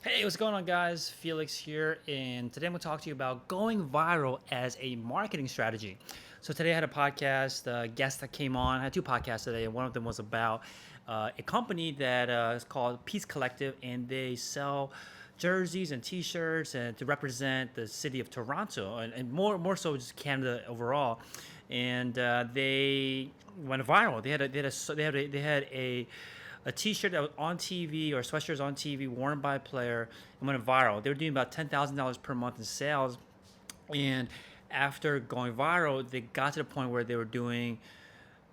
Hey, what's going on, guys? Felix here, and today I'm going to talk to you about going viral as a marketing strategy. So today I had a podcast, guest that came on. I had two podcasts today, and one of them was about a company that is called Peace Collective, and they sell jerseys and T-shirts and to represent the city of Toronto, and more so just Canada overall. And they went viral. They had a T-shirt that was on TV or sweatshirts on TV worn by a player and went viral. They were doing about $10,000 per month in sales, and after going viral, they got to the point where they were doing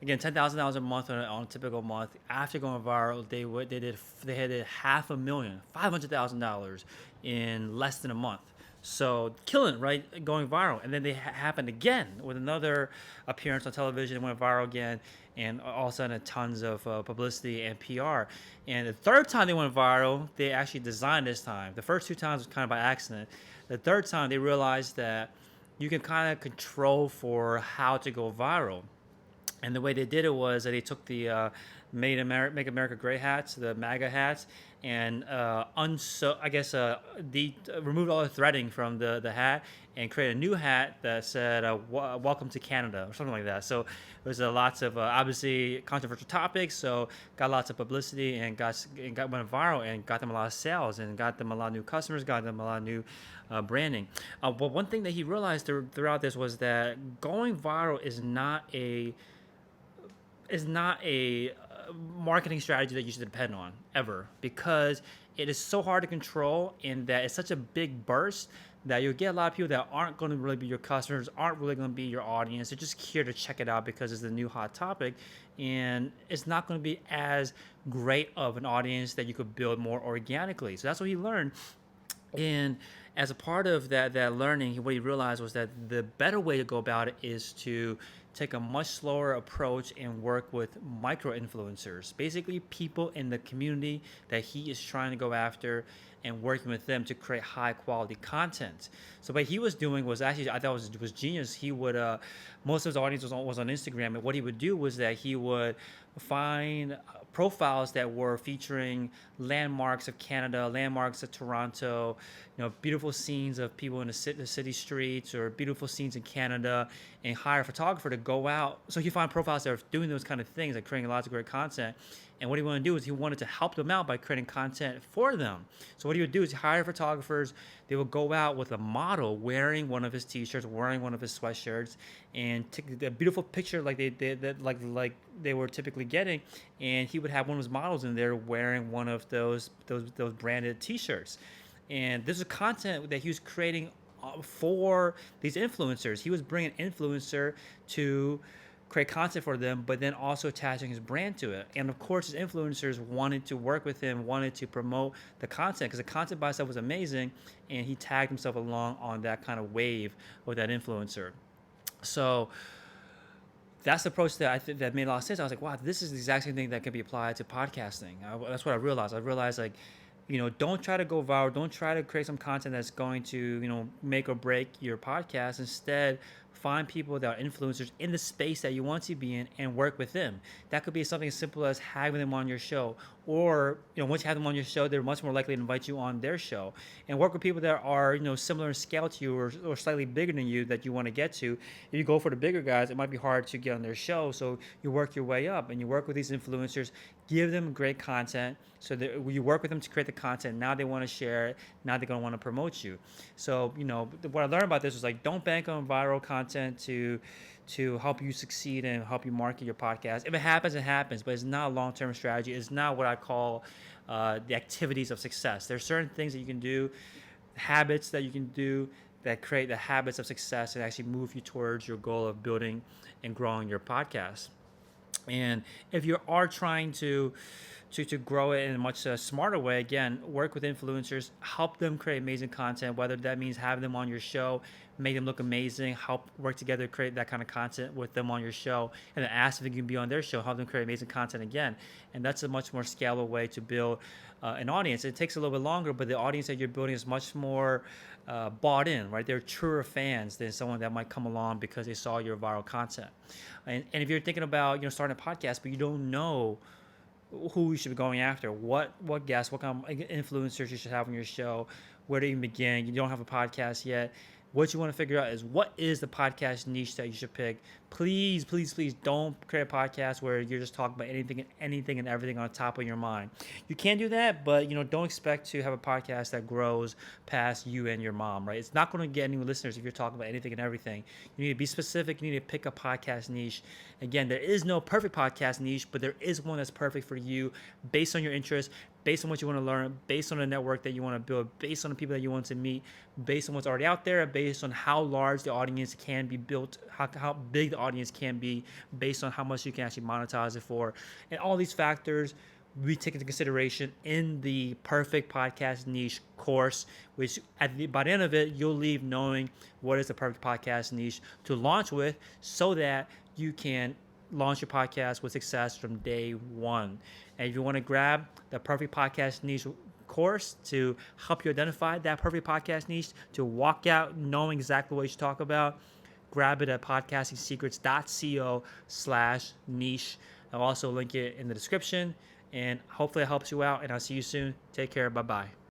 again $10,000 a month on a typical month. After going viral, they had half a million, $500,000 in less than a month. So killing it, right? Going viral, and then they happened again with another appearance on television, went viral again, and all of a sudden tons of publicity and PR. And the third time they went viral, they actually designed this time. The first two times was kind of by accident. The third time they realized that you can kind of control for how to go viral. And the way they did it was that they took the Make America Great hats, the MAGA hats, and removed all the threading from the hat and created a new hat that said "Welcome to Canada" or something like that. So there was lots of obviously controversial topics, so got lots of publicity and went viral and got them a lot of sales and got them a lot of new customers, got them a lot of new branding. But one thing that he realized throughout this was that going viral is not a marketing strategy that you should depend on ever, because it is so hard to control in that it's such a big burst that you'll get a lot of people that aren't going to really be your customers, aren't really going to be your audience. They're just here to check it out because it's the new hot topic, and it's not going to be as great of an audience that you could build more organically. So that's what he learned. And as a part of that learning, what he realized was that the better way to go about it is to take a much slower approach and work with micro influencers, basically people in the community that he is trying to go after, and working with them to create high quality content. So what he was doing was actually, I thought was genius. He would most of his audience was on Instagram, and what he would do was that he would find profiles that were featuring landmarks of Canada, landmarks of Toronto, beautiful scenes of people in the city streets, or beautiful scenes in Canada, and hire a photographer to go out. So he find profiles that are doing those kind of things, like creating lots of great content. And what he wanted to do is he wanted to help them out by creating content for them. So what he would do is hire photographers. They would go out with a model wearing one of his T-shirts, wearing one of his sweatshirts, and take a beautiful picture like they did that, like they were typically getting. And he would have one of his models in there wearing one of those branded T-shirts. And this is content that he was creating for these influencers. He was bringing an influencer to create content for them, but then also attaching his brand to it. And of course, his influencers wanted to work with him, wanted to promote the content because the content by itself was amazing, and he tagged himself along on that kind of wave with that influencer. So that's the approach that I think that made a lot of sense. I was like, wow, this is the exact same thing that can be applied to podcasting. That's what I realized. I realized, like, don't try to go viral. Don't try to create some content that's going to, make or break your podcast. Instead, find people that are influencers in the space that you want to be in and work with them. That could be something as simple as having them on your show, or once you have them on your show, they're much more likely to invite you on their show, and work with people that are similar in scale to you, or slightly bigger than you, that you want to get to. If you go for the bigger guys, it might be hard to get on their show, so you work your way up and you work with these influencers, give them great content, so that you work with them to create the content. Now they want to share it. Now they're going to want to promote you. So what I learned about this was, like, don't bank on viral content to help you succeed and help you market your podcast. If it happens, it happens, but it's not a long-term strategy. It's not what I call the activities of success. There's certain things that you can do, habits that you can do, that create the habits of success and actually move you towards your goal of building and growing your podcast. And if you are trying to grow it in a much smarter way, again, work with influencers, help them create amazing content, whether that means having them on your show, make them look amazing, help work together, create that kind of content with them on your show, and then ask if they can be on their show, help them create amazing content again. And that's a much more scalable way to build an audience. It takes a little bit longer, but the audience that you're building is much more bought in, right? They're truer fans than someone that might come along because they saw your viral content. And if you're thinking about starting a podcast, but you don't know who you should be going after, what guests, what kind of influencers you should have on your show, where to even begin. You don't have a podcast yet. What you want to figure out is what is the podcast niche that you should pick. Please, please, please don't create a podcast where you're just talking about anything and everything on top of your mind. You can do that, but don't expect to have a podcast that grows past you and your mom, right? It's not going to get any listeners if you're talking about anything and everything. You need to be specific. You need to pick a podcast niche. Again, there is no perfect podcast niche, but there is one that's perfect for you based on your interests, based on what you want to learn, based on the network that you want to build, based on the people that you want to meet, based on what's already out there, based on how large the audience can be built, how big the audience can be, based on how much you can actually monetize it for. And all these factors we take into consideration in the perfect podcast niche course, which by the end of it, you'll leave knowing what is the perfect podcast niche to launch with so that you can launch your podcast with success from day one. And if you want to grab the perfect podcast niche course to help you identify that perfect podcast niche, to walk out knowing exactly what you should talk about, grab it at podcastingsecrets.co/niche. I'll also link it in the description, and hopefully it helps you out, and I'll see you soon. Take care. Bye-bye.